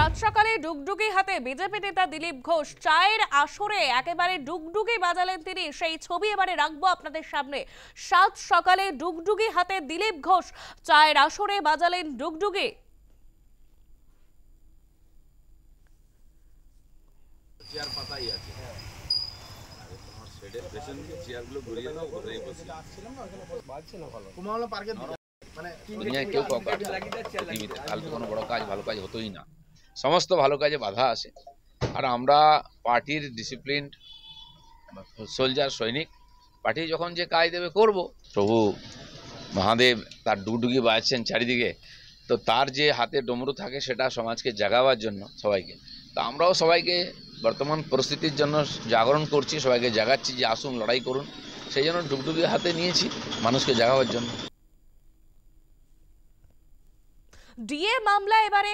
সাত সকালে ডুগডুগি হাতে বিজেপি নেতা দিলীপ ঘোষ চায়ের আসরে একেবারে ডুগডুগি বাজালেন তিনি। সেই ছবি এবারে রাখবো আপনাদের সামনে। সাত সকালে ডুগডুগি হাতে দিলীপ ঘোষ চায়ের আসরে বাজালেন ডুগডুগি। চেয়ার পাতাই আছে, আরে তোমার শেডের পেছন দিকে চেয়ারগুলো ঘুরিয়ে দাও, ঘুরেই বসি। বাজছে না ভালো কুমাওয়ালা পার্কের দিকে মানে দুনিয়ায় কেউ কাউকে পৃথিবীতে কালকে কোনো বড় কাজ ভালো কাজ হতোই না, সমস্ত ভালো কাজে বাধা আসে। আর আমরা পার্টির ডিসিপ্লিন সোলজার সৈনিক, পার্টি যখন যে কাজ দেবে করব। প্রভু মহাদেব তার ডুগডুগি বাজছেন চারিদিকে, তো তার যে হাতে ডমরু থাকে সেটা সমাজকে জাগাবার জন্য সবাইকে। তো আমরাও সবাইকে বর্তমান পরিস্থিতির জন্য জাগরণ করছি, সবাইকে জাগাচ্ছি যে আসুন লড়াই করুন। সেই জন্য ডুগডুগি হাতে নিয়েছি মানুষকে জাগাবার জন্য। ডিএ মামলা এবারে